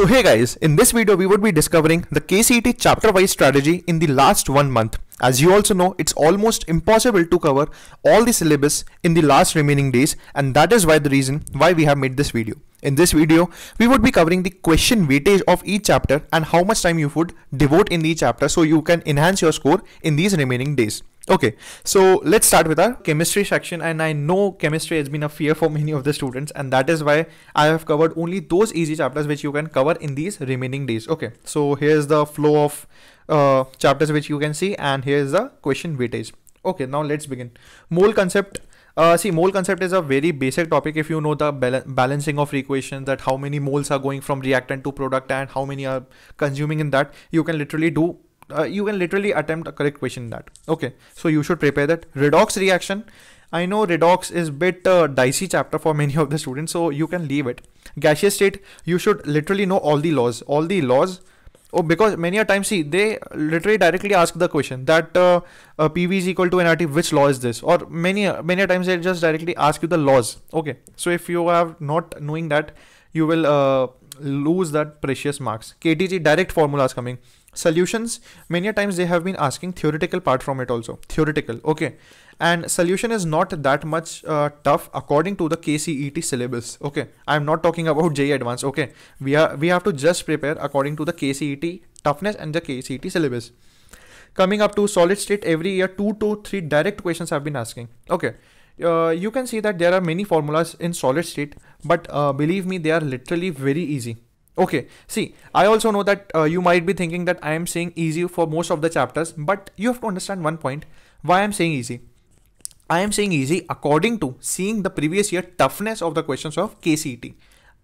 So hey guys, in this video we would be discovering the KCET chapter wise strategy in the last 1 month. As you also know, it's almost impossible to cover all the syllabus in the last remaining days, and that is why the reason why we have made this video. In this video, we would be covering the question weightage of each chapter and how much time you would devote in each chapter so you can enhance your score in these remaining days. Okay, so let's start with our chemistry section, and I know chemistry has been a fear for many of the students, and that is why I have covered only those easy chapters which you can cover in these remaining days. Okay, so here's the flow of chapters which you can see, and here's the question weightage. Okay, now let's begin. Mole concept. Mole concept is a very basic topic. If you know the balancing of equations, that how many moles are going from reactant to product and how many are consuming in that, you can literally do you can literally attempt a correct question in that. Okay, so you should prepare that. Redox reaction, I know redox is bit dicey chapter for many of the students, so you can leave it. Gaseous state, you should literally know all the laws. Oh, because many a time, see, they literally directly ask the question that PV is equal to nRT, which law is this? Or many a times they just directly ask you the laws. Okay, so if you have not knowing that, you will lose that precious marks. KTG, direct formulas coming. Solutions, many a times they have been asking theoretical part from it also. Theoretical, okay. And solution is not that much tough according to the KCET syllabus. Okay, I'm not talking about JEE Advanced. Okay, we have to just prepare according to the KCET toughness and the KCET syllabus. Coming up to solid state, every year 2 to 3 direct questions have been asking. Okay, you can see that there are many formulas in solid state, but believe me, they are literally very easy. Okay, see, I also know that you might be thinking that I am saying easy for most of the chapters, but you have to understand one point why I am saying easy. I am saying easy according to seeing the previous year toughness of the questions of KCET.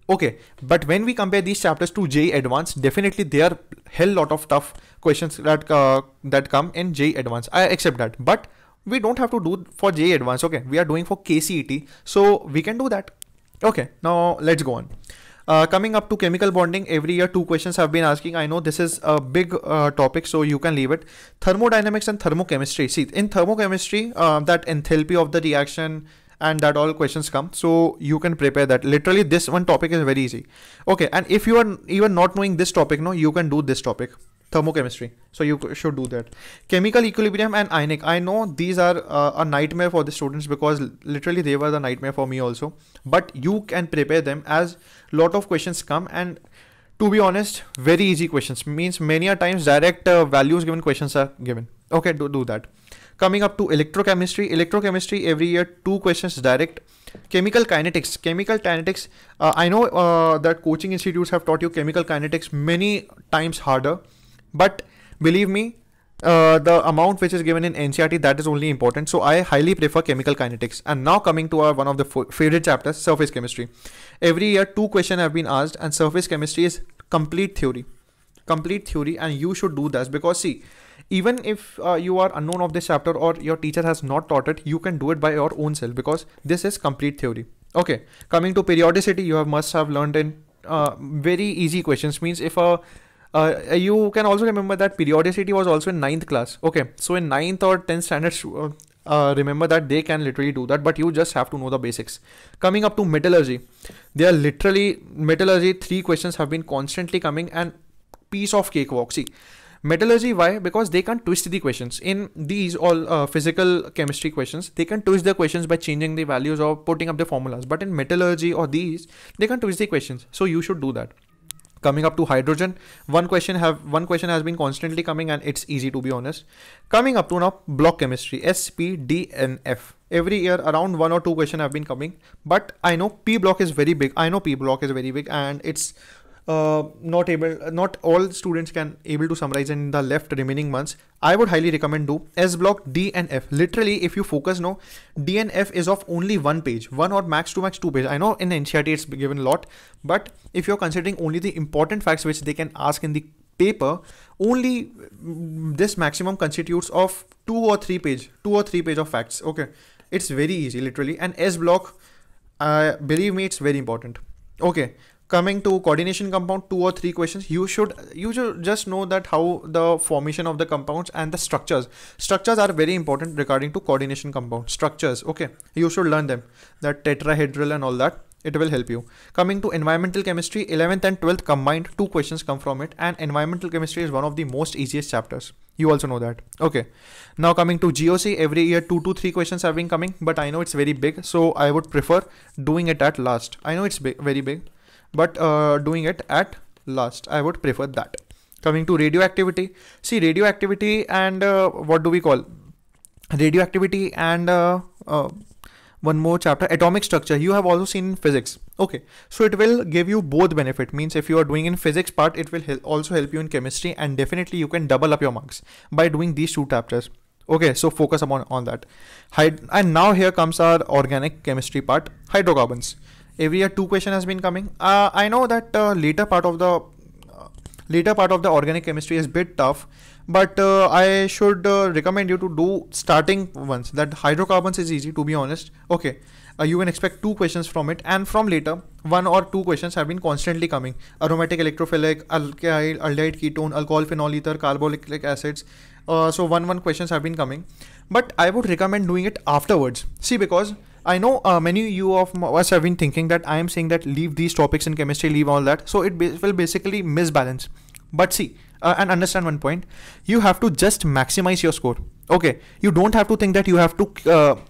Okay, but when we compare these chapters to JEE Advanced, definitely there are hell lot of tough questions that come in JEE Advanced. I accept that, but we don't have to do for JEE Advanced. Okay, we are doing for KCET, so we can do that. Okay, now let's go on. Coming up to chemical bonding, every year 2 questions have been asking. I know this is a big topic, so you can leave it. Thermodynamics and thermochemistry. See, in thermochemistry, that enthalpy of the reaction and that all questions come, so you can prepare that. Literally, this one topic is very easy. Okay, and if you are even not knowing this topic, no, you can do this topic, thermochemistry. So you should do that. Chemical equilibrium and ionic. I know these are a nightmare for the students, because literally they were the nightmare for me also. But you can prepare them as lot of questions come, and to be honest, very easy questions. Means many a times direct values given questions are given. Okay, do that. Coming up to electrochemistry. Electrochemistry, every year 2 questions direct. Chemical kinetics. I know that coaching institutes have taught you chemical kinetics many times harder, but believe me, the amount which is given in NCERT, that is only important. So I highly prefer chemical kinetics. And now coming to our one of the favorite chapters, surface chemistry. Every year 2 questions have been asked, and surface chemistry is complete theory, and you should do that, because see, even if you are unknown of this chapter or your teacher has not taught it, you can do it by your own self, because this is complete theory. Okay, coming to periodicity, you must have learned in very easy questions. Means if you can also remember that periodicity was also in 9th class. Okay, so in 9th or 10th standards, remember that they can literally do that, but you just have to know the basics. Coming up to metallurgy, they are literally metallurgy 3 questions have been constantly coming, and piece of cakewalk. See, metallurgy, why? Because they can twist the questions. In these all physical chemistry questions, they can twist the questions by changing the values or putting up the formulas, but in metallurgy or these, they can twist the questions, so you should do that. Coming up to hydrogen, one question has been constantly coming, and it's easy, to be honest. Coming up to now block chemistry, S, P, D, N, F. Every year around 1 or 2 questions have been coming, but I know P block is very big. And it's not all students can able to summarize in the left remaining months. I would highly recommend do S block, D and F. Literally, if you focus, no, D and F is of only 1 page, 1 or max 2 pages. I know in NCERT it's given a lot, but if you're considering only the important facts which they can ask in the paper, only this maximum constitutes of 2 or 3 page of facts. Okay, it's very easy literally. And S block, believe me, it's very important. Okay, coming to coordination compound, 2 or 3 questions. You should just know that how the formation of the compounds and the structures are very important regarding to coordination compound structures. Okay, you should learn them, that tetrahedral and all that. It will help you. Coming to environmental chemistry, 11th and 12th combined, 2 questions come from it, and environmental chemistry is one of the most easiest chapters. You also know that. Okay. Now coming to GOC, every year 2 to 3 questions have been coming, but I know it's very big, so I would prefer doing it at last. I know it's big, very big, but doing it at last, I would prefer that. Coming to radioactivity, see radioactivity and what do we call? Radioactivity and one more chapter, atomic structure, you have also seen in physics. Okay, so it will give you both benefit. Means if you are doing in physics part, it will also help you in chemistry, and definitely you can double up your marks by doing these 2 chapters. Okay, so focus on that. And now here comes our organic chemistry part, hydrocarbons. Every year 2 question has been coming. I know that later part of the organic chemistry is bit tough, but I should recommend you to do starting ones. That hydrocarbons is easy, to be honest. Okay, you can expect 2 questions from it, and from later 1 or 2 questions have been constantly coming. Aromatic, electrophilic, alkyl, aldehyde, ketone, alcohol, phenol, ether, carboxylic acids. So one questions have been coming, but I would recommend doing it afterwards. See, because I know many you of us have been thinking that I am saying that leave these topics in chemistry, leave all that. So it will basically misbalance. But see, and understand one point, you have to just maximize your score. Okay, you don't have to think that you have to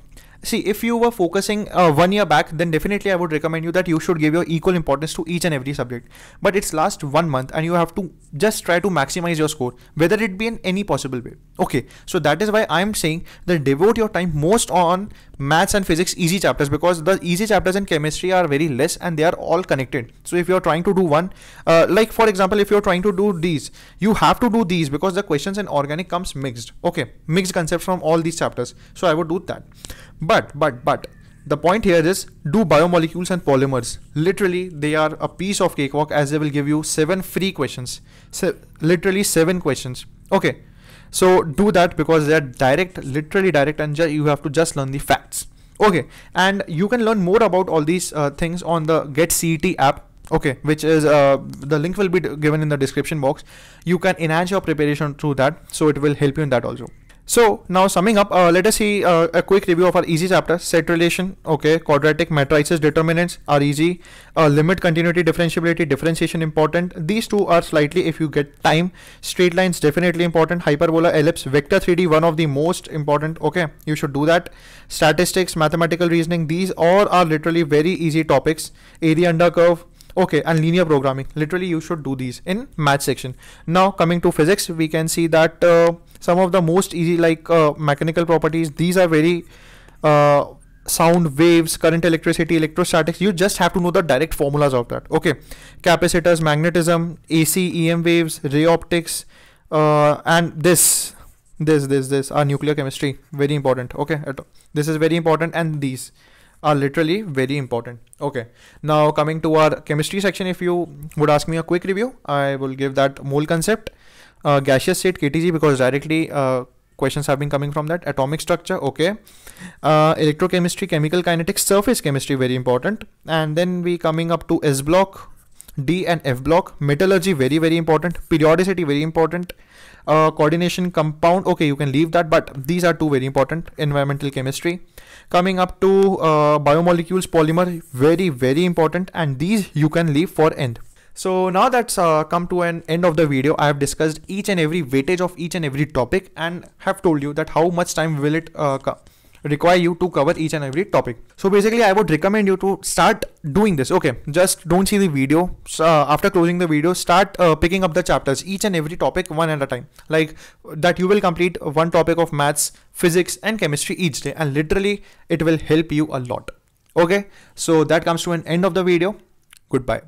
see, if you were focusing 1 year back, then definitely I would recommend you that you should give your equal importance to each and every subject. But it's last 1 month and you have to just try to maximize your score, whether it be in any possible way. Okay, so that is why I'm saying that devote your time most on maths and physics easy chapters, because the easy chapters in chemistry are very less and they are all connected. So if you're trying to do one, like for example, if you're trying to do these, you have to do these because the questions in organic comes mixed. Okay, mixed concepts from all these chapters. So I would do that. But the point here is do biomolecules and polymers. Literally, they are a piece of cakewalk, as they will give you 7 free questions. So literally 7 questions. Okay, so do that because they are direct, literally direct, and you have to just learn the facts. Okay, and you can learn more about all these things on the Get CET app. Okay, which is the link will be given in the description box. You can enhance your preparation through that, so it will help you in that also. So now summing up, let us see a quick review of our easy chapter. Set relation, okay, quadratic, matrices, determinants are easy. Limit, continuity, differentiability, differentiation important. These 2 are slightly if you get time. Straight lines definitely important. Hyperbola, ellipse, vector 3D, one of the most important. Okay, you should do that. Statistics, mathematical reasoning, these all are literally very easy topics. Area under curve. Okay, and linear programming, literally you should do these in math section. Now coming to physics, we can see that some of the most easy, like mechanical properties, these are very sound, waves, current, electricity, electrostatics, you just have to know the direct formulas of that. Okay, capacitors, magnetism, AC, EM waves, ray optics, and this are nuclear chemistry, very important. Okay, this is very important, and these are literally very important. Okay, now coming to our chemistry section, if you would ask me a quick review, I will give that mole concept, gaseous state, KTG, because directly questions have been coming from that. Atomic structure, okay, electrochemistry, chemical kinetics, surface chemistry, very important. And then we coming up to S block, D and F block. Metallurgy, very very important. Periodicity, very important. Coordination, compound, okay, you can leave that, but these are 2 very important. Environmental chemistry. Coming up to biomolecules, polymer, very very important, and these you can leave for end. So now that's come to an end of the video. I have discussed each and every weightage of each and every topic and have told you that how much time will it require you to cover each and every topic. So basically I would recommend you to start doing this. Okay, just don't see the video. So after closing the video, start picking up the chapters, each and every topic one at a time, like that you will complete 1 topic of maths, physics and chemistry each day, and literally it will help you a lot. Okay, so that comes to an end of the video. Goodbye.